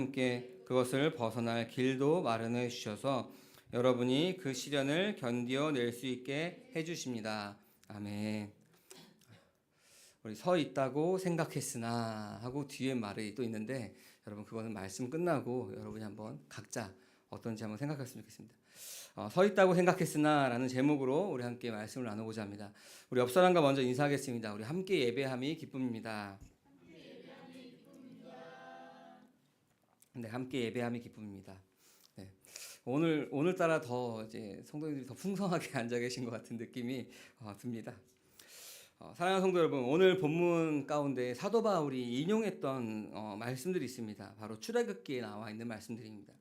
함께 그것을 벗어날 길도 마련해 주셔서 여러분이 그 시련을 견디어낼 수 있게 해주십니다. 아멘. 우리 서 있다고 생각했으나 하고 뒤에 말이 또 있는데 여러분 그거는 말씀 끝나고 여러분이 한번 각자 어떤지 한번 생각했으면 좋겠습니다. 서 있다고 생각했으나 라는 제목으로 우리 함께 말씀을 나누고자 합니다. 우리 옆 사람과 먼저 인사하겠습니다. 우리 함께 예배함이 기쁨입니다. 네, 함께 예배함이 기쁨입니다. 네. 오늘따라 더 이제 성도님들이 더 풍성하게 앉아 계신 것 같은 느낌이 듭니다. 사랑하는 성도 여러분, 오늘 본문 가운데 사도 바울이 인용했던 말씀들이 있습니다. 바로 출애굽기에 나와 있는 말씀들입니다.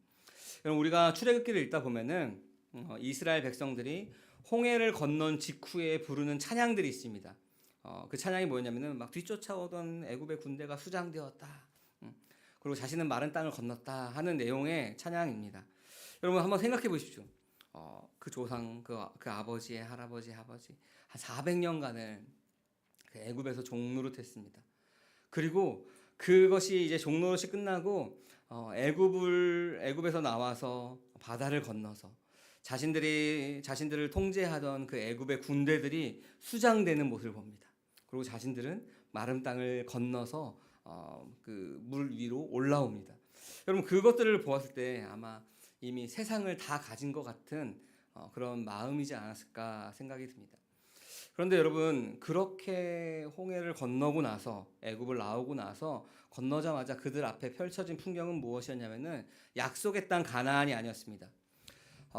여러분, 우리가 출애굽기를 읽다 보면은 이스라엘 백성들이 홍해를 건넌 직후에 부르는 찬양들이 있습니다. 그 찬양이 뭐였냐면은 막 뒤쫓아오던 애굽의 군대가 수장되었다. 그리고 자신은 마른 땅을 건넜다 하는 내용의 찬양입니다. 여러분 한번 생각해 보십시오. 그 조상, 그 아버지의 할아버지 한 400년간을 그 애굽에서 종노릇했습니다. 그리고 그것이 이제 종노릇이 끝나고 애굽에서 나와서 바다를 건너서 자신들을 통제하던 그 애굽의 군대들이 수장되는 모습을 봅니다. 그리고 자신들은 마른 땅을 건너서 그 물 위로 올라옵니다. 여러분 그것들을 보았을 때 아마 이미 세상을 다 가진 것 같은 그런 마음이지 않았을까 생각이 듭니다. 그런데 여러분 그렇게 홍해를 건너고 나서 애굽을 나오고 나서 건너자마자 그들 앞에 펼쳐진 풍경은 무엇이었냐면은 약속의 땅 가나안이 아니었습니다.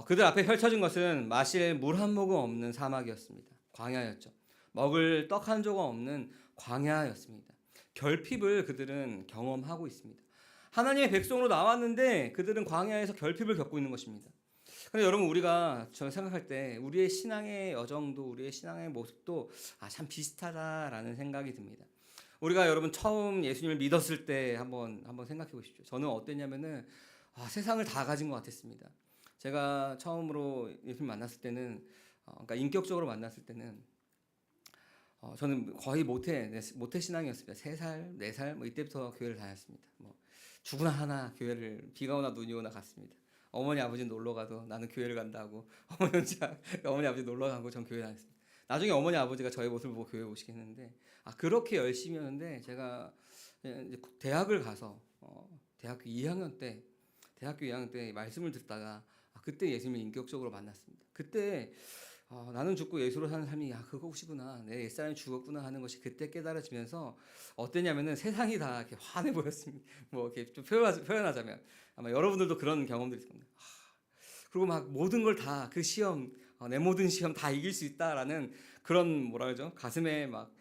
그들 앞에 펼쳐진 것은 마실 물 한 모금 없는 사막이었습니다. 광야였죠. 먹을 떡 한 조각 없는 광야였습니다. 결핍을 그들은 경험하고 있습니다. 하나님의 백성으로 나왔는데 그들은 광야에서 결핍을 겪고 있는 것입니다. 그런데 여러분 저는 생각할 때 우리의 신앙의 여정도 우리의 신앙의 모습도 참 비슷하다라는 생각이 듭니다. 우리가 여러분 처음 예수님을 믿었을 때 한번 생각해 보십시오. 저는 어땠냐면은 세상을 다 가진 것 같았습니다. 제가 처음으로 예수님 만났을 때는 그러니까 인격적으로 만났을 때는 저는 거의 모태 신앙이었습니다. 3살, 4살 뭐 이때부터 교회를 다녔습니다. 뭐 죽으나 하나 교회를 비가 오나 눈이 오나 갔습니다. 어머니 아버지 놀러 가도 나는 교회를 간다고 어머니 아버지 놀러 가고 전 교회 다녔습니다. 나중에 어머니 아버지가 저의 모습을 보고 교회 오시긴 했는데 그렇게 열심히였는데 제가 이제 대학을 가서 대학교 2학년 때 말씀을 듣다가 그때 예수님을 인격적으로 만났습니다. 그때 나는 죽고 예수로 사는 삶이 그것이구나, 내 옛사람이 죽었구나 하는 것이 그때 깨달아지면서 어땠냐면은 세상이 다 이렇게 환해 보였습니다. 뭐 이렇게 좀 표현하자면 아마 여러분들도 그런 경험들이 있을 겁니다. 그리고 막 모든 걸 다 그 시험, 내 모든 시험 다 이길 수 있다라는 그런 뭐라 그러죠? 가슴에 막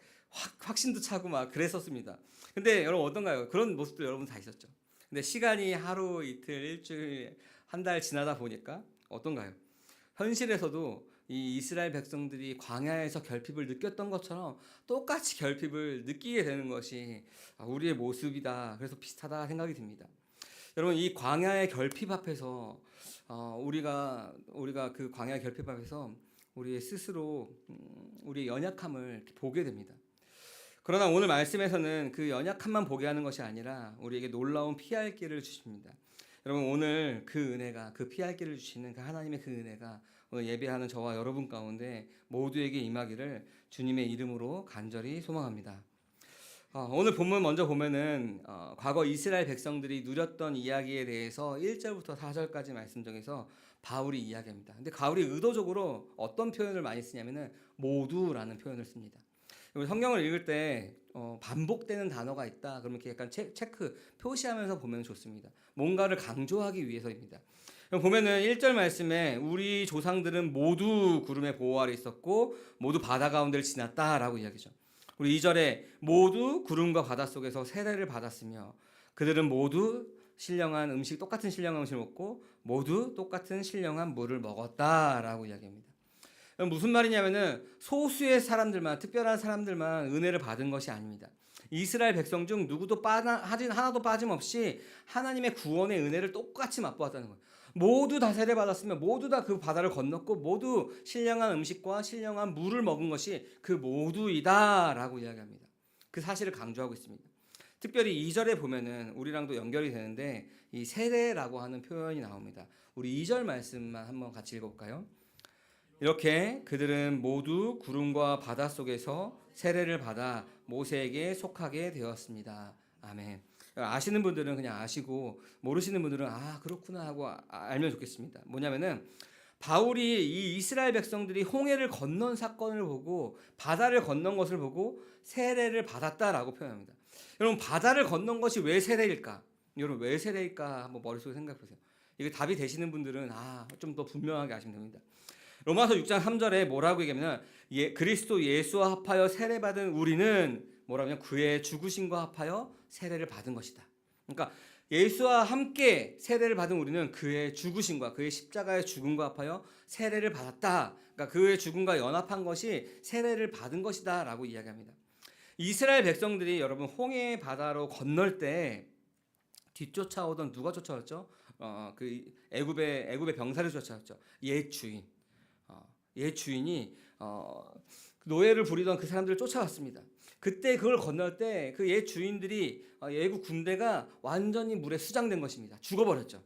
확신도 차고 막 그랬었습니다. 근데 여러분 어떤가요? 그런 모습도 여러분 다 있었죠. 근데 시간이 하루, 이틀, 일주일, 한 달 지나다 보니까 어떤가요? 현실에서도 이 이스라엘 백성들이 광야에서 결핍을 느꼈던 것처럼 똑같이 결핍을 느끼게 되는 것이 우리의 모습이다. 그래서 비슷하다 생각이 듭니다. 여러분 이 광야의 결핍 앞에서 우리가 그 광야의 결핍 앞에서 우리의 스스로 우리의 연약함을 보게 됩니다. 그러나 오늘 말씀에서는 그 연약함만 보게 하는 것이 아니라 우리에게 놀라운 피할 길을 주십니다. 여러분 오늘 그 은혜가 그 피할 길을 주시는 그 하나님의 그 은혜가 오늘 예배하는 저와 여러분 가운데 모두에게 임하기를 주님의 이름으로 간절히 소망합니다. 오늘 본문 먼저 보면은 과거 이스라엘 백성들이 누렸던 이야기에 대해서 1절부터 4절까지 말씀 중에서 바울이 이야기합니다. 근데 바울이 의도적으로 어떤 표현을 많이 쓰냐면은 모두라는 표현을 씁니다. 성경을 읽을 때 반복되는 단어가 있다. 그러면 이렇게 약간 체크, 표시하면서 보면 좋습니다. 뭔가를 강조하기 위해서입니다. 보면은 1절 말씀에 우리 조상들은 모두 구름의 보호 아래 있었고 모두 바다 가운데를 지났다라고 이야기죠. 우리 2절에 모두 구름과 바다 속에서 세례를 받았으며 그들은 모두 똑같은 신령한 음식을 먹고 모두 똑같은 신령한 물을 먹었다라고 이야기합니다. 무슨 말이냐면은 소수의 사람들만, 특별한 사람들만 은혜를 받은 것이 아닙니다. 이스라엘 백성 중 누구도 하나도 빠짐없이 하나님의 구원의 은혜를 똑같이 맛보았다는 거예요. 모두 다 세례받았으면 모두 다 그 바다를 건넜고 모두 신령한 음식과 신령한 물을 먹은 것이 그 모두이다라고 이야기합니다. 그 사실을 강조하고 있습니다. 특별히 2절에 보면은 우리랑도 연결이 되는데 이 세례라고 하는 표현이 나옵니다. 우리 2절 말씀만 한번 같이 읽어볼까요? 이렇게 그들은 모두 구름과 바다 속에서 세례를 받아 모세에게 속하게 되었습니다. 아멘. 아시는 분들은 그냥 아시고 모르시는 분들은 그렇구나 하고 알면 좋겠습니다. 뭐냐면은 바울이 이 이스라엘 백성들이 홍해를 건넌 사건을 보고 바다를 건넌 것을 보고 세례를 받았다라고 표현합니다. 여러분, 바다를 건넌 것이 왜 세례일까? 여러분, 왜 세례일까? 한번 머릿속에 생각해 보세요. 이게 답이 되시는 분들은 좀 더 분명하게 아시면 됩니다. 로마서 6장 3절에 뭐라고 얘기하면 그리스도 예수와 합하여 세례받은 우리는 뭐라고 하면 그의 죽으심과 합하여 세례를 받은 것이다. 그러니까 예수와 함께 세례를 받은 우리는 그의 죽으심과 그의 십자가의 죽음과 합하여 세례를 받았다. 그러니까 그의 죽음과 연합한 것이 세례를 받은 것이다 라고 이야기합니다. 이스라엘 백성들이 여러분 홍해 바다로 건널 때 뒤쫓아오던 누가 쫓아왔죠? 그 애굽의 병사를 쫓아왔죠. 옛 주인. 옛 주인이 노예를 부리던 그 사람들을 쫓아왔습니다. 그때 그걸 건널 때 그 옛 주인들이 애굽 군대가 완전히 물에 수장된 것입니다. 죽어버렸죠.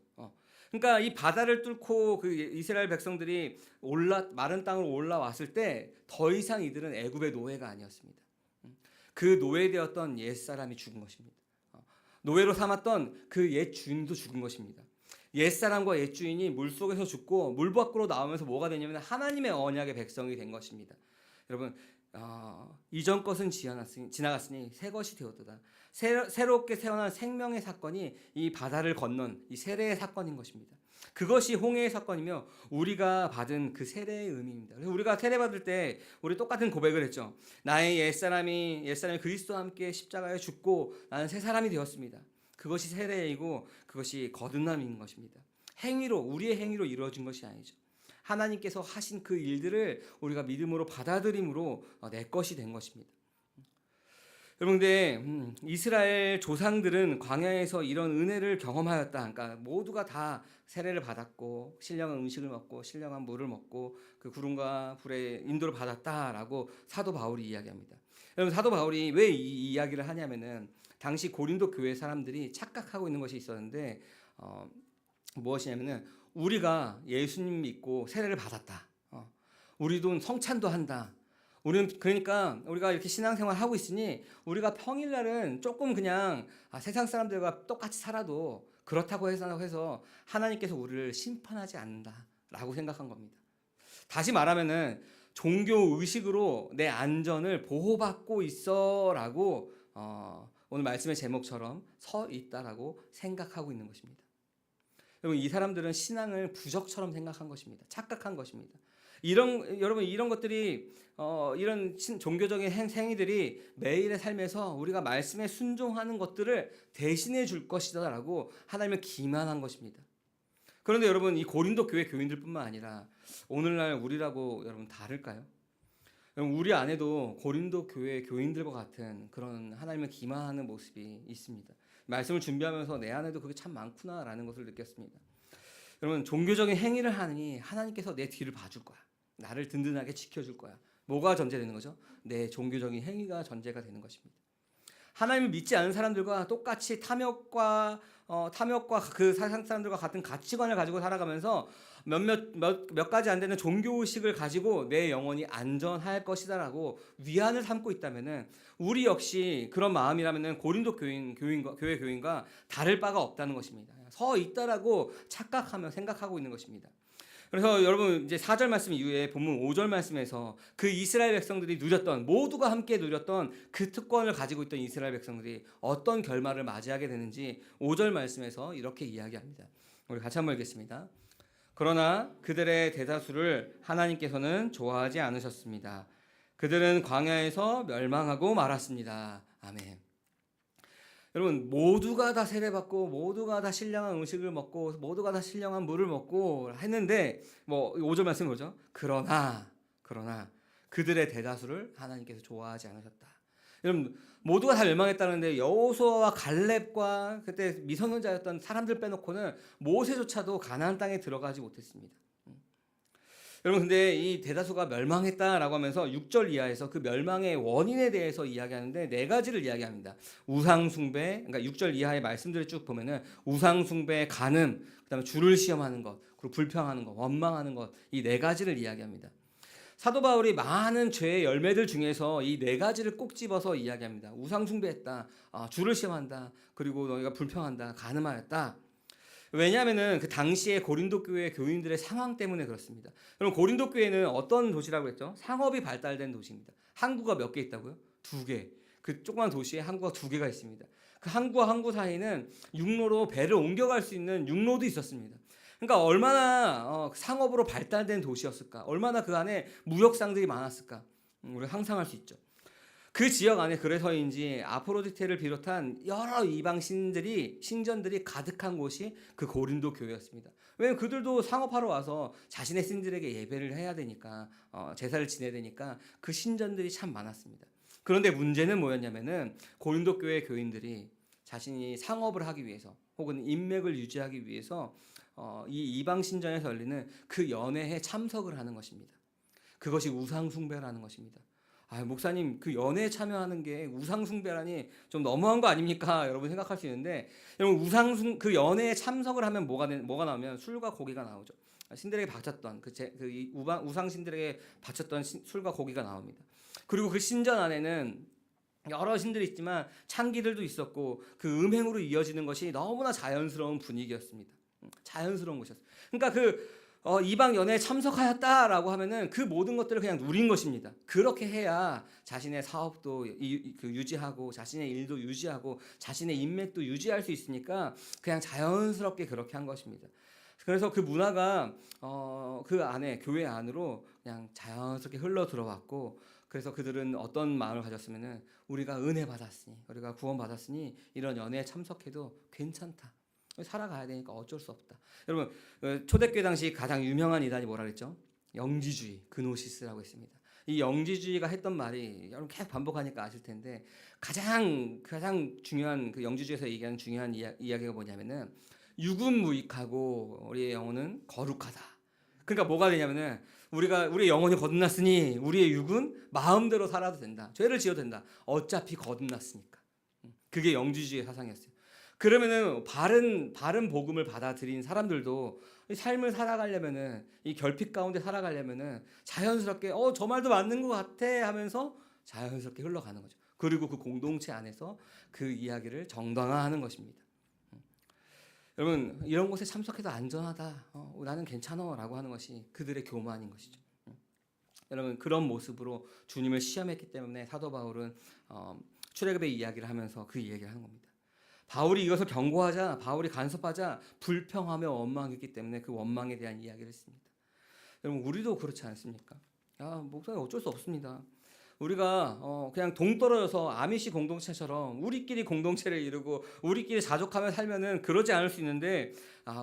그러니까 이 바다를 뚫고 그 이스라엘 백성들이 마른 땅으로 올라왔을 때 더 이상 이들은 애굽의 노예가 아니었습니다. 그 노예되었던 옛 사람이 죽은 것입니다. 노예로 삼았던 그 옛 주인도 죽은 것입니다. 옛 사람과 옛 주인이 물 속에서 죽고 물 밖으로 나오면서 뭐가 되냐면 하나님의 언약의 백성이 된 것입니다. 여러분, 이전 것은 지나갔으니 새 것이 되었도다. 새롭게 태어난 생명의 사건이 이 바다를 건넌 이 세례의 사건인 것입니다. 그것이 홍해의 사건이며 우리가 받은 그 세례의 의미입니다. 그래서 우리가 세례 받을 때 우리 똑같은 고백을 했죠. 나의 옛사람이 그리스도와 함께 십자가에 죽고 나는 새 사람이 되었습니다. 그것이 세례이고 그것이 거듭남인 것입니다. 우리의 행위로 이루어진 것이 아니죠. 하나님께서 하신 그 일들을 우리가 믿음으로 받아들임으로 내 것이 된 것입니다. 여러분, 근데 이스라엘 조상들은 광야에서 이런 은혜를 경험하였다. 그러니까 모두가 다 세례를 받았고 신령한 음식을 먹고 신령한 물을 먹고 그 구름과 불의 인도를 받았다라고 사도 바울이 이야기합니다. 여러분, 사도 바울이 왜 이 이야기를 하냐면은 당시 고린도 교회 사람들이 착각하고 있는 것이 있었는데 무엇이냐면은 우리가 예수님 믿고 세례를 받았다. 우리도 성찬도 한다. 그러니까 우리가 이렇게 신앙생활 하고 있으니 우리가 평일날은 조금 그냥 세상 사람들과 똑같이 살아도 그렇다고 해서 하나님께서 우리를 심판하지 않는다라고 생각한 겁니다. 다시 말하면은 종교 의식으로 내 안전을 보호받고 있어라고 오늘 말씀의 제목처럼 서 있다라고 생각하고 있는 것입니다. 여러분, 이 사람들은 신앙을 부적처럼 생각한 것입니다. 착각한 것입니다. 여러분, 이런 것들이 이런 종교적인 행위들이 매일의 삶에서 우리가 말씀에 순종하는 것들을 대신해 줄 것이다라고 하나님을 기만한 것입니다. 그런데 여러분, 이 고린도 교회 교인들뿐만 아니라 오늘날 우리라고 여러분 다를까요? 여러분, 우리 안에도 고린도 교회 교인들과 같은 그런 하나님을 기만하는 모습이 있습니다. 말씀을 준비하면서 내 안에도 그게 참 많구나라는 것을 느꼈습니다. 여러분, 종교적인 행위를 하니 하나님께서 내 뒤를 봐줄 거야. 나를 든든하게 지켜줄 거야. 뭐가 전제되는 거죠? 내 종교적인 행위가 전제가 되는 것입니다. 하나님을 믿지 않은 사람들과 똑같이 탐욕과 그 세상 사람들과 같은 가치관을 가지고 살아가면서 몇 가지 안 되는 종교의식을 가지고 내 영혼이 안전할 것이다라고 위안을 삼고 있다면은 우리 역시 그런 마음이라면은 고린도 교회 교인과 다를 바가 없다는 것입니다. 서 있다라고 착각하며 생각하고 있는 것입니다. 그래서 여러분, 이제 4절 말씀 이후에 본문 5절 말씀에서 그 이스라엘 백성들이 모두가 함께 누렸던 그 특권을 가지고 있던 이스라엘 백성들이 어떤 결말을 맞이하게 되는지 5절 말씀에서 이렇게 이야기합니다. 우리 같이 한번 읽겠습니다. 그러나 그들의 대다수를 하나님께서는 좋아하지 않으셨습니다. 그들은 광야에서 멸망하고 말았습니다. 아멘. 여러분, 모두가 다 세례받고 모두가 다 신령한 음식을 먹고 모두가 다 신령한 물을 먹고 했는데 5절 말씀 뭐죠? 그러나 그들의 대다수를 하나님께서 좋아하지 않으셨다. 여러분, 모두가 다 멸망했다는데 여호수아와 갈렙과 그때 미성년자였던 사람들 빼놓고는 모세조차도 가나안 땅에 들어가지 못했습니다. 여러분 근데 이 대다수가 멸망했다라고 하면서 6절 이하에서 그 멸망의 원인에 대해서 이야기하는데 네 가지를 이야기합니다. 우상 숭배, 그러니까 6절 이하의 말씀들을 쭉 보면은 우상 숭배, 간음, 그다음에 주를 시험하는 것, 그리고 불평하는 것, 원망하는 것, 이 네 가지를 이야기합니다. 사도 바울이 많은 죄의 열매들 중에서 이 네 가지를 꼭 집어서 이야기합니다. 우상 숭배했다, 주를 시험한다, 그리고 너희가 불평한다, 간음하였다. 왜냐하면은 그 당시에 고린도 교회 교인들의 상황 때문에 그렇습니다. 여러분 고린도 교회는 어떤 도시라고 했죠? 상업이 발달된 도시입니다. 항구가 몇 개 있다고요? 2개. 그 조그만 도시에 항구가 2개가 있습니다. 그 항구와 항구 사이는 육로로 배를 옮겨갈 수 있는 육로도 있었습니다. 그러니까 얼마나 상업으로 발달된 도시였을까? 얼마나 그 안에 무역상들이 많았을까? 우리가 상상할 수 있죠. 그 지역 안에 그래서인지 아프로디테를 비롯한 여러 이방 신전들이 가득한 곳이 그 고린도 교회였습니다. 왜냐면 그들도 상업하러 와서 자신의 신들에게 예배를 해야 되니까 제사를 지내야 되니까 그 신전들이 참 많았습니다. 그런데 문제는 뭐였냐면은 고린도 교회 교인들이 자신이 상업을 하기 위해서 혹은 인맥을 유지하기 위해서 이 이방 신전에서 열리는 그 연회에 참석을 하는 것입니다. 그것이 우상 숭배라는 것입니다. 목사님 그 연애에 참여하는 게 우상 숭배라니 좀 너무한 거 아닙니까? 여러분 생각할 수 있는데 여러분 그 연애에 참석을 하면 뭐가 나오면 술과 고기가 나오죠. 신들에게 바쳤던 우상 신들에게 바쳤던 술과 고기가 나옵니다. 그리고 그 신전 안에는 여러 신들이 있지만 창기들도 있었고 그 음행으로 이어지는 것이 너무나 자연스러운 분위기였습니다. 자연스러운 것이었어요. 그러니까 이방 연회에 참석하였다라고 하면은 그 모든 것들을 그냥 누린 것입니다. 그렇게 해야 자신의 사업도 유지하고 자신의 일도 유지하고 자신의 인맥도 유지할 수 있으니까 그냥 자연스럽게 그렇게 한 것입니다. 그래서 그 문화가 그 안에 교회 안으로 그냥 자연스럽게 흘러 들어왔고 그래서 그들은 어떤 마음을 가졌으면은 우리가 은혜 받았으니 우리가 구원 받았으니 이런 연회에 참석해도 괜찮다. 살아가야 되니까 어쩔 수 없다. 여러분 초대교회 당시 가장 유명한 이단이 뭐라 그랬죠? 영지주의, 그노시스라고 했습니다. 이 영지주의가 했던 말이 여러분 계속 반복하니까 아실 텐데 가장 중요한 그 영지주의에서 얘기하는 중요한 이야기가 뭐냐면은 육은 무익하고 우리의 영혼은 거룩하다. 그러니까 뭐가 되냐면은 우리의 영혼이 거듭났으니 우리의 육은 마음대로 살아도 된다. 죄를 지어도 된다. 어차피 거듭났으니까. 그게 영지주의의 사상이었어요. 그러면은 바른 복음을 받아들인 사람들도 삶을 살아가려면은 이 결핍 가운데 살아가려면은 자연스럽게 저 말도 맞는 것 같아 하면서 자연스럽게 흘러가는 거죠. 그리고 그 공동체 안에서 그 이야기를 정당화하는 것입니다. 여러분 이런 곳에 참석해도 안전하다. 나는 괜찮아라고 하는 것이 그들의 교만인 것이죠. 여러분 그런 모습으로 주님을 시험했기 때문에 사도 바울은 출애굽의 이야기를 하면서 그 이야기를 하는 겁니다. 바울이 이것을 경고하자 바울이 간섭하자 불평하며 원망했기 때문에 그 원망에 대한 이야기를 했습니다. 여러분 우리도 그렇지 않습니까? 목사님 어쩔 수 없습니다. 우리가 그냥 동떨어져서 아미시 공동체처럼 우리끼리 공동체를 이루고 우리끼리 자족하며 살면은 그러지 않을 수 있는데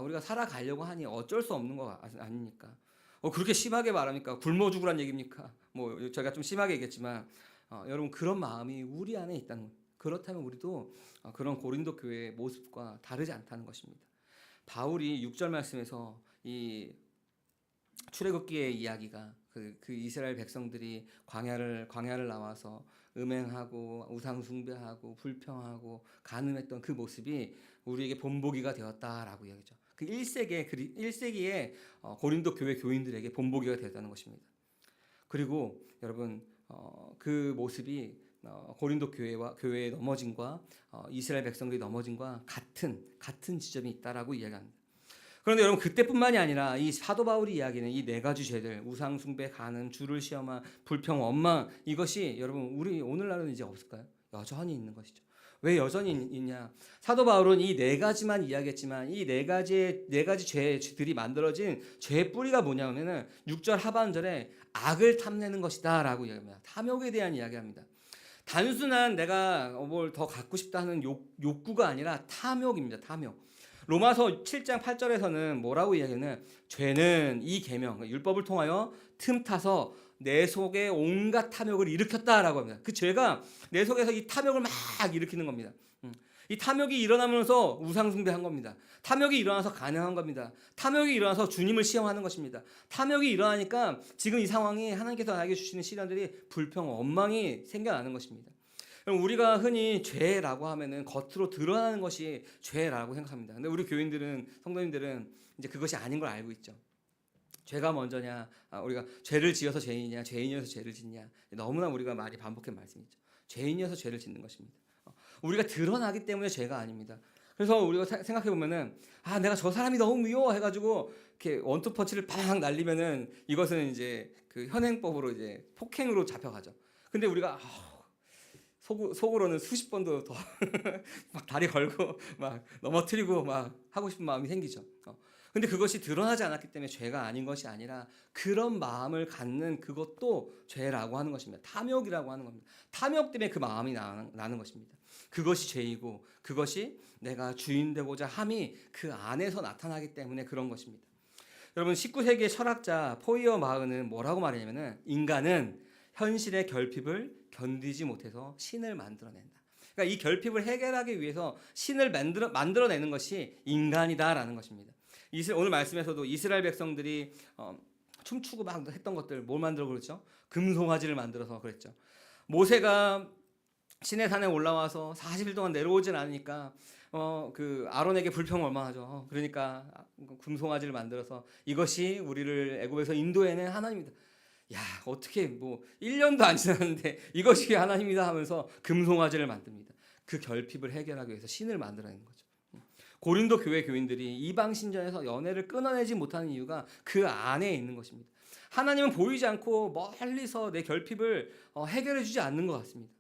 우리가 살아가려고 하니 어쩔 수 없는 거 아닙니까? 그렇게 심하게 말합니까? 굶어 죽으란 얘기입니까? 제가 좀 심하게 얘기했지만 여러분 그런 마음이 우리 안에 있다는 거예요. 그렇다면 우리도 그런 고린도 교회의 모습과 다르지 않다는 것입니다. 바울이 6절 말씀에서 이 출애굽기의 이야기가 그 이스라엘 백성들이 광야를 나와서 음행하고 우상 숭배하고 불평하고 간음했던 그 모습이 우리에게 본보기가 되었다라고 이야기죠. 그 1세기의 고린도 교회 교인들에게 본보기가 되었다는 것입니다. 그리고 여러분 그 모습이 고린도 교회의 넘어짐과 이스라엘 백성들이 넘어짐과 같은 지점이 있다라고 이야기합니다. 그런데 여러분 그때뿐만이 아니라 이 사도 바울이 이야기는 이 네 가지 죄들 우상 숭배, 간음, 주를 시험한 불평, 원망 이것이 여러분 우리 오늘날은 이제 없을까요? 여전히 있는 것이죠. 왜 여전히 있냐? 사도 바울은 이 네 가지만 이야기했지만 이 네 가지 죄들이 만들어진 죄의 뿌리가 뭐냐면은 6절 하반절에 악을 탐내는 것이다라고 이야기합니다. 탐욕에 대한 이야기합니다. 단순한 내가 뭘 더 갖고 싶다 하는 욕구가 아니라 탐욕입니다. 탐욕. 로마서 7장 8절에서는 뭐라고 이야기하냐면 죄는 이 계명, 율법을 통하여 틈타서 내 속에 온갖 탐욕을 일으켰다라고 합니다. 그 죄가 내 속에서 이 탐욕을 막 일으키는 겁니다. 이 탐욕이 일어나면서 우상숭배한 겁니다. 탐욕이 일어나서 간행한 겁니다. 탐욕이 일어나서 주님을 시험하는 것입니다. 탐욕이 일어나니까 지금 이 상황이 하나님께서 나에게 주시는 시련들이 불평, 원망이 생겨나는 것입니다. 그럼 우리가 흔히 죄라고 하면은 겉으로 드러나는 것이 죄라고 생각합니다. 근데 우리 교인들은, 성도님들은 이제 그것이 아닌 걸 알고 있죠. 죄가 먼저냐, 우리가 죄를 지어서 죄인이냐, 죄인이어서 죄를 짓냐, 너무나 우리가 많이 반복한 말씀이죠. 죄인이어서 죄를 짓는 것입니다. 우리가 드러나기 때문에 죄가 아닙니다. 그래서 우리가 생각해 보면은 내가 저 사람이 너무 미워 해가지고 이렇게 원투펀치를 팍 날리면은 이것은 이제 그 현행법으로 이제 폭행으로 잡혀가죠. 근데 우리가 속으로는 수십 번도 더 막 다리 걸고 막 넘어뜨리고 막 하고 싶은 마음이 생기죠. 근데 그것이 드러나지 않았기 때문에 죄가 아닌 것이 아니라 그런 마음을 갖는 그것도 죄라고 하는 것입니다. 탐욕이라고 하는 겁니다. 탐욕 때문에 그 마음이 나는 것입니다. 그것이 죄이고 그것이 내가 주인 되고자 함이 그 안에서 나타나기 때문에 그런 것입니다. 여러분 19세기의 철학자 포이어 마흐는 뭐라고 말하냐면은 인간은 현실의 결핍을 견디지 못해서 신을 만들어낸다. 그러니까 이 결핍을 해결하기 위해서 신을 만들어내는 것이 인간이다라는 것입니다. 오늘 말씀에서도 이스라엘 백성들이 춤추고 막 했던 것들 뭘 만들어 그랬죠? 금송아지를 만들어서 그랬죠. 모세가 시내산에 올라와서 40일 동안 내려오진 않으니까 그 아론에게 불평을 얼마나 하죠. 그러니까 금송아지를 만들어서 이것이 우리를 애굽에서 인도해낸 하나님이다. 야, 어떻게 뭐 1년도 안 지났는데 이것이 하나님이다 하면서 금송아지를 만듭니다. 그 결핍을 해결하기 위해서 신을 만들어내는 거죠. 고린도 교회 교인들이 이방 신전에서 연애를 끊어내지 못하는 이유가 그 안에 있는 것입니다. 하나님은 보이지 않고 멀리서 내 결핍을 해결해 주지 않는 것 같습니다.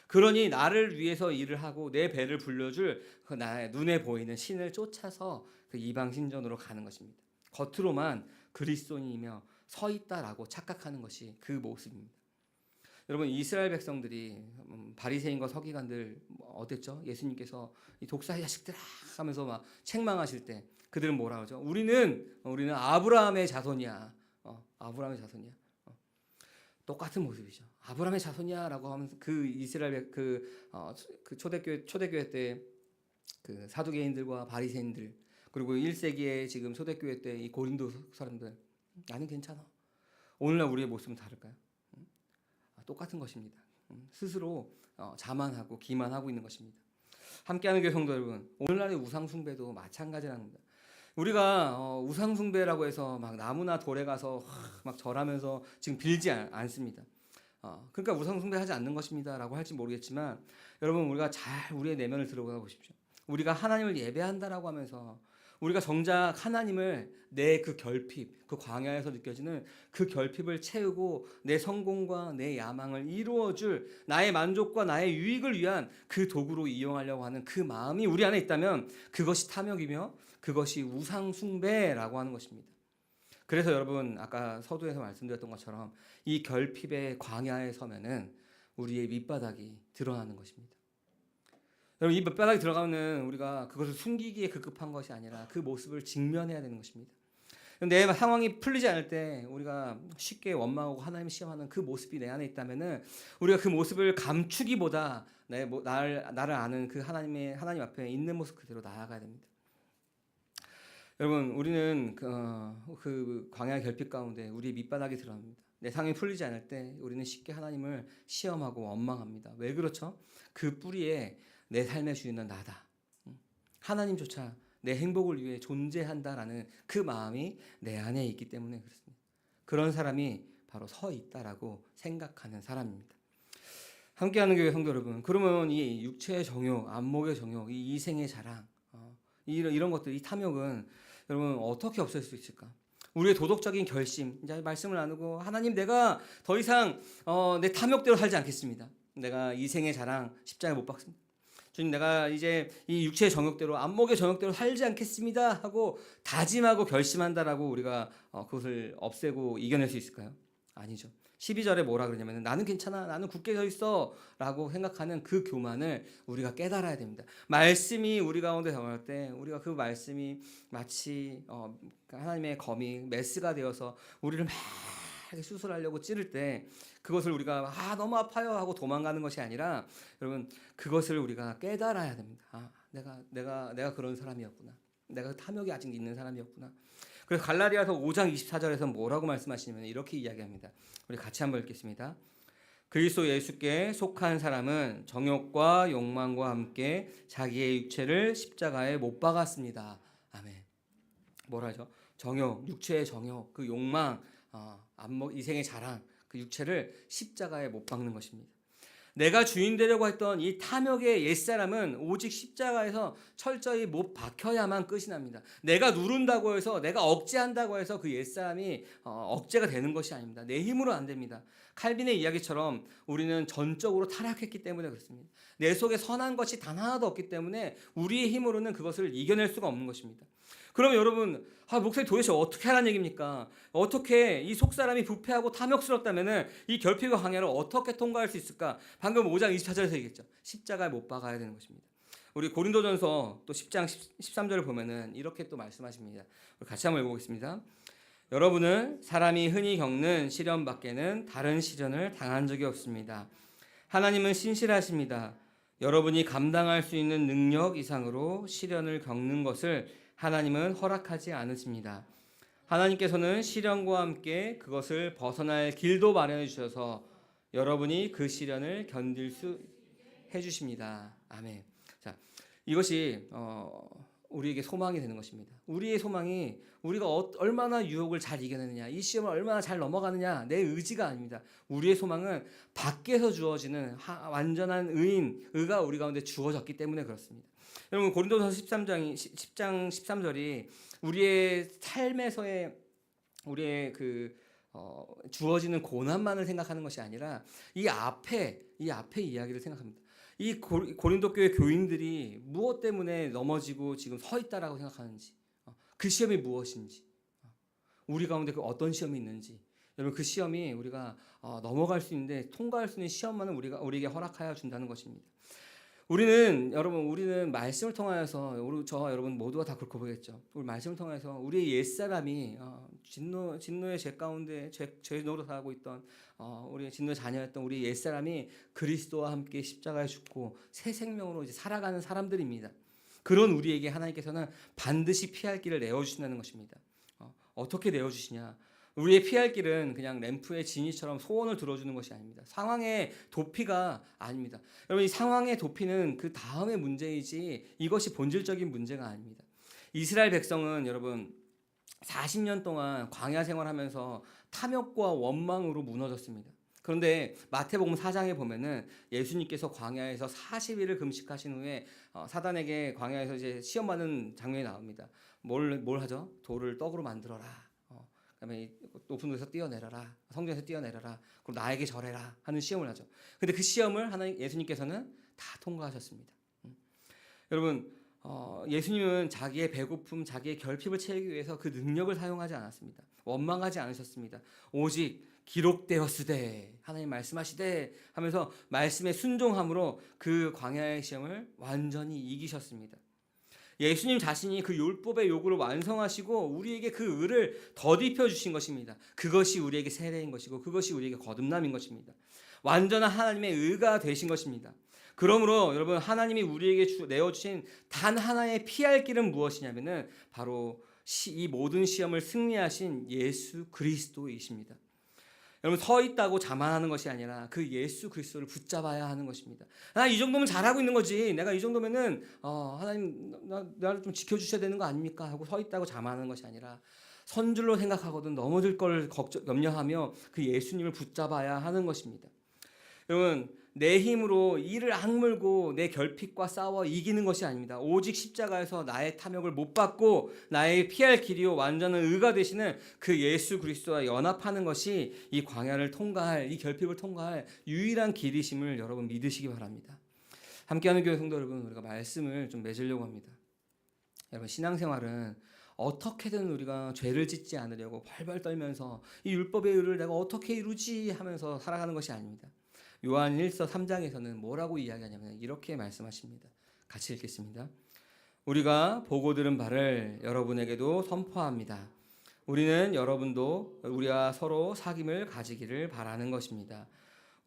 그러니 나를 위해서 일을 하고 내 배를 불려줄 그 나의 눈에 보이는 신을 쫓아서 그 이방 신전으로 가는 것입니다. 겉으로만 그리스도인이며 서 있다라고 착각하는 것이 그 모습입니다. 여러분 이스라엘 백성들이 바리새인과 서기관들 어땠죠? 예수님께서 이 독사의 자식들아 하면서 막 책망하실 때 그들은 뭐라 하죠? 우리는 아브라함의 자손이야. 아브라함의 자손이야. 똑같은 모습이죠. 아브라함의 자손이야라고 하면서 그 이스라엘 그 초대교회 때 그 사두개인들과 바리새인들 그리고 1세기에 지금 초대교회 때 이 고린도 사람들 나는 괜찮아. 오늘날 우리의 모습은 다를까요? 똑같은 것입니다. 스스로 자만하고 기만하고 있는 것입니다. 함께하는 교회 성도 여러분, 오늘날의 우상숭배도 마찬가지랍니다. 우리가 우상숭배라고 해서 막 나무나 돌에 가서 막 절하면서 지금 빌지 않습니다. 그러니까 우상숭배하지 않는 것입니다라고 할지 모르겠지만 여러분 우리가 잘 우리의 내면을 들어가 보십시오. 우리가 하나님을 예배한다라고 하면서 우리가 정작 하나님을 내 그 결핍, 그 광야에서 느껴지는 그 결핍을 채우고 내 성공과 내 야망을 이루어줄 나의 만족과 나의 유익을 위한 그 도구로 이용하려고 하는 그 마음이 우리 안에 있다면 그것이 탐욕이며 그것이 우상숭배라고 하는 것입니다. 그래서 여러분 아까 서두에서 말씀드렸던 것처럼 이 결핍의 광야에 서면은 우리의 밑바닥이 드러나는 것입니다. 여러분 이 밑바닥이 들어가면 우리가 그것을 숨기기에 급급한 것이 아니라 그 모습을 직면해야 되는 것입니다. 내 상황이 풀리지 않을 때 우리가 쉽게 원망하고 하나님을 시험하는 그 모습이 내 안에 있다면은 우리가 그 모습을 감추기보다 나를 아는 그 하나님 앞에 있는 모습 그대로 나아가야 됩니다. 여러분 우리는 그 광야의 결핍 가운데 우리의 밑바닥이 드러납니다. 내 상황이 풀리지 않을 때 우리는 쉽게 하나님을 시험하고 원망합니다. 왜 그렇죠? 그 뿌리에 내 삶의 주인은 나다. 하나님조차 내 행복을 위해 존재한다라는 그 마음이 내 안에 있기 때문에 그렇습니다. 그런 사람이 바로 서 있다라고 생각하는 사람입니다. 함께하는 교회 성도 여러분, 그러면 이 육체의 정욕, 안목의 정욕, 이 이생의 자랑, 이런 것들, 이 탐욕은 여러분 어떻게 없앨 수 있을까? 우리의 도덕적인 결심, 이제 말씀을 나누고 하나님 내가 더 이상 내 탐욕대로 살지 않겠습니다. 내가 이생의 자랑 십자가에 못 박습니다. 주님 내가 이제 이 육체의 정욕대로 안목의 정욕대로 살지 않겠습니다 하고 다짐하고 결심한다라고 우리가 그것을 없애고 이겨낼 수 있을까요? 아니죠. 12절에 뭐라 그러냐면 나는 괜찮아 나는 굳게 서 있어 라고 생각하는 그 교만을 우리가 깨달아야 됩니다. 말씀이 우리 가운데 들어갈 때 우리가 그 말씀이 마치 하나님의 검이 메스가 되어서 우리를 막 수술하려고 찌를 때 그것을 우리가 너무 아파요 하고 도망가는 것이 아니라 여러분 그것을 우리가 깨달아야 됩니다. 내가 그런 사람이었구나. 내가 탐욕이 아직 있는 사람이었구나. 그래서 갈라디아서 5장 24절에서 뭐라고 말씀하시냐면 이렇게 이야기합니다. 우리 같이 한번 읽겠습니다. 그리스도 예수께 속한 사람은 정욕과 욕망과 함께 자기의 육체를 십자가에 못 박았습니다. 아멘. 뭐라죠? 정욕, 육체의 정욕, 그 욕망, 이생의 자랑, 그 육체를 십자가에 못 박는 것입니다. 내가 주인 되려고 했던 이 탐욕의 옛사람은 오직 십자가에서 철저히 못 박혀야만 끝이 납니다. 내가 누른다고 해서, 내가 억제한다고 해서 그 옛사람이 억제가 되는 것이 아닙니다. 내 힘으로 안 됩니다. 칼빈의 이야기처럼 우리는 전적으로 타락했기 때문에 그렇습니다. 내 속에 선한 것이 단 하나도 없기 때문에 우리의 힘으로는 그것을 이겨낼 수가 없는 것입니다. 그럼 여러분, 목사님 도대체 어떻게 하라는 얘기입니까? 어떻게 이 속사람이 부패하고 탐욕스럽다면 이 결핍과 광야를 어떻게 통과할 수 있을까? 방금 5장 24절에서 얘기했죠. 십자가에 못 박아야 되는 것입니다. 우리 고린도전서 또 10장 13절을 보면은 이렇게 또 말씀하십니다. 우리 같이 한번 읽어보겠습니다. 여러분은 사람이 흔히 겪는 시련 밖에는 다른 시련을 당한 적이 없습니다. 하나님은 신실하십니다. 여러분이 감당할 수 있는 능력 이상으로 시련을 겪는 것을 하나님은 허락하지 않으십니다. 하나님께서는 시련과 함께 그것을 벗어날 길도 마련해 주셔서 여러분이 그 시련을 견딜 수 해주십니다. 아멘. 자, 이것이 우리에게 소망이 되는 것입니다. 우리의 소망이 우리가 얼마나 유혹을 잘 이겨내느냐, 이 시험을 얼마나 잘 넘어가느냐, 내 의지가 아닙니다. 우리의 소망은 밖에서 주어지는 완전한 의가 우리 가운데 주어졌기 때문에 그렇습니다. 여러분, 고린도전서 10장 13절이 우리의 삶에서의 우리의 주어지는 고난만을 생각하는 것이 아니라 이 앞에 이야기를 생각합니다. 이 고린도 교회 교인들이 무엇 때문에 넘어지고 지금 서 있다라고 생각하는지, 그 시험이 무엇인지, 우리 가운데 그 어떤 시험이 있는지, 여러분 그 시험이 우리가 넘어갈 수 있는데 통과할 수 있는 시험만은 우리에게 허락하여 준다는 것입니다. 우리는 말씀을 통하여서 저와 여러분 모두가 다 그렇게 보겠죠. 우리 말씀을 통해서 우리의 옛사람이 진노의 죄 가운데 죄 노릇하고 있던 우리의 진노의 자녀였던 우리 옛사람이 그리스도와 함께 십자가에 죽고 새 생명으로 이제 살아가는 사람들입니다. 그런 우리에게 하나님께서는 반드시 피할 길을 내어주신다는 것입니다. 어떻게 내어주시냐? 우리의 피할 길은 그냥 램프의 지니처럼 소원을 들어주는 것이 아닙니다. 상황의 도피가 아닙니다. 여러분, 이 상황의 도피는 그 다음의 문제이지 이것이 본질적인 문제가 아닙니다. 이스라엘 백성은 여러분 40년 동안 광야 생활하면서 탐욕과 원망으로 무너졌습니다. 그런데 마태복음 4장에 보면은 예수님께서 광야에서 40일을 금식하신 후에 사단에게 광야에서 이제 시험 받는 장면이 나옵니다. 뭘 하죠? 돌을 떡으로 만들어라. 그다음에 높은 곳에서 뛰어내려라, 성전에서 뛰어내려라, 그럼 나에게 절해라 하는 시험을 하죠. 근데 그 시험을 예수님께서는 다 통과하셨습니다. 여러분, 예수님은 자기의 배고픔, 자기의 결핍을 채우기 위해서 그 능력을 사용하지 않았습니다. 원망하지 않으셨습니다. 오직 기록되었으되 하나님 말씀하시되 하면서 말씀에 순종함으로 그 광야의 시험을 완전히 이기셨습니다. 예수님 자신이 그 율법의 요구를 완성하시고 우리에게 그 의를 덧입혀 주신 것입니다. 그것이 우리에게 세례인 것이고 그것이 우리에게 거듭남인 것입니다. 완전한 하나님의 의가 되신 것입니다. 그러므로 여러분, 하나님이 우리에게 내어주신 단 하나의 피할 길은 무엇이냐면은 바로 이 모든 시험을 승리하신 예수 그리스도이십니다. 여러분, 서 있다고 자만하는 것이 아니라 그 예수 그리스도를 붙잡아야 하는 것입니다. 이 정도면 잘하고 있는 거지. 내가 이 정도면은 하나님 나를 좀 지켜주셔야 되는 거 아닙니까? 하고 서 있다고 자만하는 것이 아니라 선줄로 생각하거든 넘어질 걸 염려하며 그 예수님을 붙잡아야 하는 것입니다. 여러분, 내 힘으로 이를 악물고 내 결핍과 싸워 이기는 것이 아닙니다. 오직 십자가에서 나의 탐욕을 못 받고 나의 피할 길이요 완전한 의가 되시는 그 예수 그리스도와 연합하는 것이 이 광야를 통과할, 이 결핍을 통과할 유일한 길이심을 여러분 믿으시기 바랍니다. 함께하는 교회 성도 여러분, 우리가 말씀을 좀 맺으려고 합니다. 여러분, 신앙생활은 어떻게든 우리가 죄를 짓지 않으려고 벌벌 떨면서 이 율법의 의를 내가 어떻게 이루지 하면서 살아가는 것이 아닙니다. 요한 1서 3장에서는 뭐라고 이야기하냐면 이렇게 말씀하십니다. 같이 읽겠습니다. 우리가 보고 들은 바를 여러분에게도 선포합니다. 우리는 여러분도 우리와 서로 사귐을 가지기를 바라는 것입니다.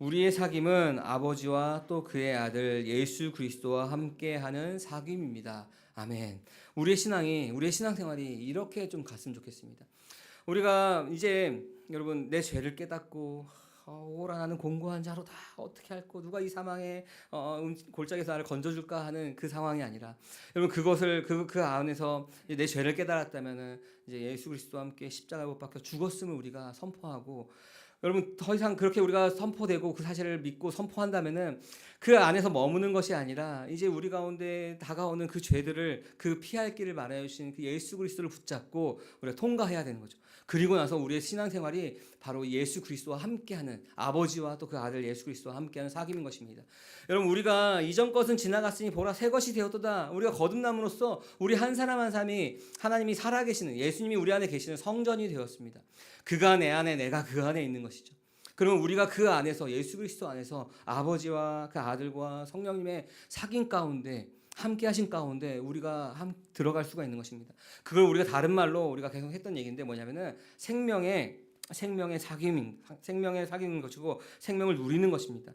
우리의 사귐은 아버지와 또 그의 아들 예수 그리스도와 함께하는 사귐입니다. 아멘. 우리의 신앙생활이 이렇게 좀 갔으면 좋겠습니다. 우리가 이제 여러분 내 죄를 깨닫고 오라 나는 공고한 자로다 어떻게 할꼬 누가 이 사망에 골짜기에서 나를 건져줄까 하는 그 상황이 아니라 여러분 그것을 그 안에서 내 죄를 깨달았다면은 이제 예수 그리스도와 함께 십자가에 못 박혀 죽었음을 우리가 선포하고 여러분 더 이상 그렇게 우리가 선포되고 그 사실을 믿고 선포한다면은 그 안에서 머무는 것이 아니라 이제 우리 가운데 다가오는 그 죄들을 그 피할 길을 말하여 주신 그 예수 그리스도를 붙잡고 우리가 통과해야 되는 거죠. 그리고 나서 우리의 신앙생활이 바로 예수 그리스도와 함께하는 아버지와 또 그 아들 예수 그리스도와 함께하는 사귐인 것입니다. 여러분 우리가 이전 것은 지나갔으니 보라 새 것이 되었도다. 우리가 거듭남으로써 우리 한 사람 한 사람이 하나님이 살아계시는 예수님이 우리 안에 계시는 성전이 되었습니다. 그가 내 안에 내가 그 안에 있는 것이죠. 그러면 우리가 그 안에서 예수 그리스도 안에서 아버지와 그 아들과 성령님의 사귐 가운데 함께 하신 가운데 우리가 들어갈 수가 있는 것입니다. 그걸 우리가 다른 말로 우리가 계속 했던 얘기인데 뭐냐면은 생명의 사귐인 것이고 생명을 누리는 것입니다.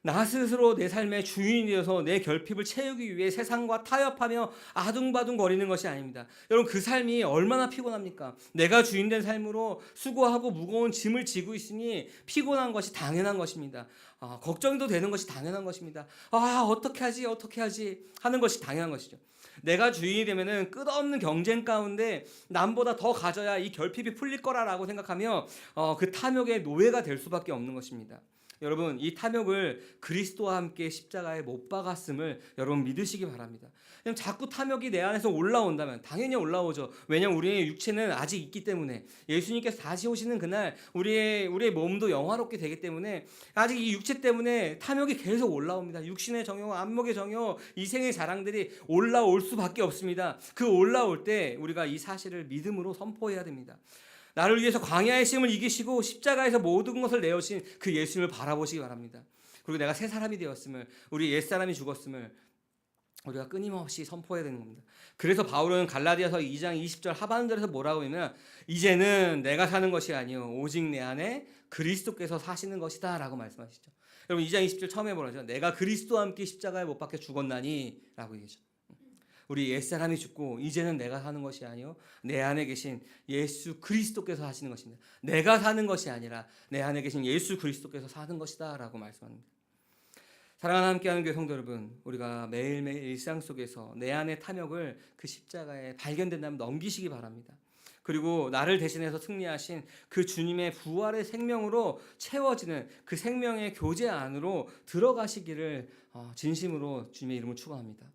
나 스스로 내 삶의 주인이 되어서 내 결핍을 채우기 위해 세상과 타협하며 아둥바둥 거리는 것이 아닙니다. 여러분 그 삶이 얼마나 피곤합니까? 내가 주인된 삶으로 수고하고 무거운 짐을 지고 있으니 피곤한 것이 당연한 것입니다. 걱정도 되는 것이 당연한 것입니다. 어떻게 하지 하는 것이 당연한 것이죠. 내가 주인이 되면은 끝없는 경쟁 가운데 남보다 더 가져야 이 결핍이 풀릴 거라고 생각하며 그 탐욕의 노예가 될 수밖에 없는 것입니다. 여러분 이 탐욕을 그리스도와 함께 십자가에 못 박았음을 여러분 믿으시기 바랍니다. 그냥 자꾸 탐욕이 내 안에서 올라온다면 당연히 올라오죠. 왜냐하면 우리의 육체는 아직 있기 때문에 예수님께서 다시 오시는 그날 우리의 몸도 영화롭게 되기 때문에 아직 이 육체 때문에 탐욕이 계속 올라옵니다. 육신의 정욕, 안목의 정욕, 이생의 자랑들이 올라올 수밖에 없습니다. 그 올라올 때 우리가 이 사실을 믿음으로 선포해야 됩니다. 나를 위해서 광야의 심을 이기시고 십자가에서 모든 것을 내어신 그 예수님을 바라보시기 바랍니다. 그리고 내가 새 사람이 되었음을, 우리 옛사람이 죽었음을 우리가 끊임없이 선포해야 되는 겁니다. 그래서 바울은 갈라디아서 2장 20절 하반절에서 뭐라고 하냐면 이제는 내가 사는 것이 아니요 오직 내 안에 그리스도께서 사시는 것이다 라고 말씀하시죠. 여러분 2장 20절 처음에 뭐라 하죠? 내가 그리스도와 함께 십자가에 못 박혀 죽었나니 라고 얘기하죠. 우리 옛사람이 죽고 이제는 내가 사는 것이 아니요 내 안에 계신 예수 그리스도께서 하시는 것입니다. 내가 사는 것이 아니라 내 안에 계신 예수 그리스도께서 사는 것이다 라고 말씀합니다. 사랑하는 함께하는 교회 성도 여러분, 우리가 매일매일 일상 속에서 내 안의 탐욕을 그 십자가에 발견된다면 넘기시기 바랍니다. 그리고 나를 대신해서 승리하신 그 주님의 부활의 생명으로 채워지는 그 생명의 교제 안으로 들어가시기를 진심으로 주님의 이름으로 축원합니다.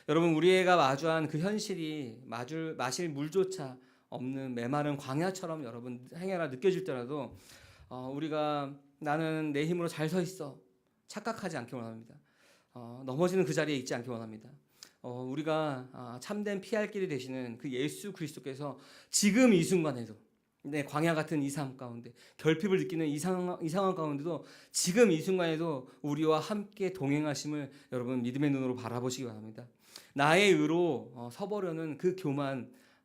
여러분 우리가 마주한 그 현실이 마실 물조차 없는 메마른 광야처럼 여러분 행여나 느껴질 때라도 우리가 나는 내 힘으로 잘 서 있어 착각하지 않기 원합니다. 넘어지는 그 자리에 있지 않기 원합니다. 우리가 참된 피할 길이 되시는 그 예수 그리스도께서 지금 이 순간에도 내 광야 같은 이 삶 가운데 결핍을 느끼는 이 상황 가운데도 지금 이 순간에도 우리와 함께 동행하심을 여러분 믿음의 눈으로 바라보시기 바랍니다. 나의 의로 서보려는 그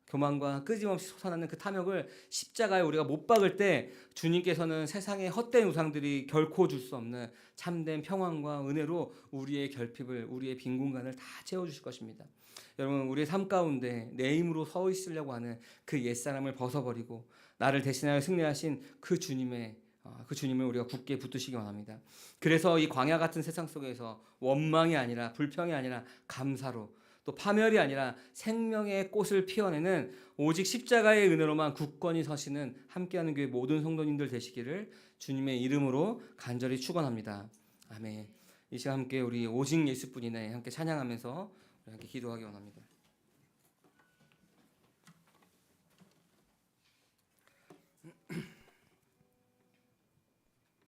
교만과 끊임없이 솟아나는 그 탐욕을 십자가에 우리가 못 박을 때 주님께서는 세상의 헛된 우상들이 결코 줄 수 없는 참된 평안과 은혜로 우리의 결핍을 우리의 빈 공간을 다 채워주실 것입니다. 여러분 우리의 삶 가운데 내 힘으로 서 있으려고 하는 그 옛사람을 벗어버리고 나를 대신하여 승리하신 그 주님을 우리가 굳게 붙드시기 원합니다. 그래서 이 광야 같은 세상 속에서 원망이 아니라 불평이 아니라 감사로 또 파멸이 아니라 생명의 꽃을 피워내는 오직 십자가의 은혜로만 굳건히 서시는 함께하는 교회 모든 성도님들 되시기를 주님의 이름으로 간절히 축원합니다. 아멘. 이 시간 함께 우리 오직 예수뿐이네 함께 찬양하면서 함께 기도하기 원합니다.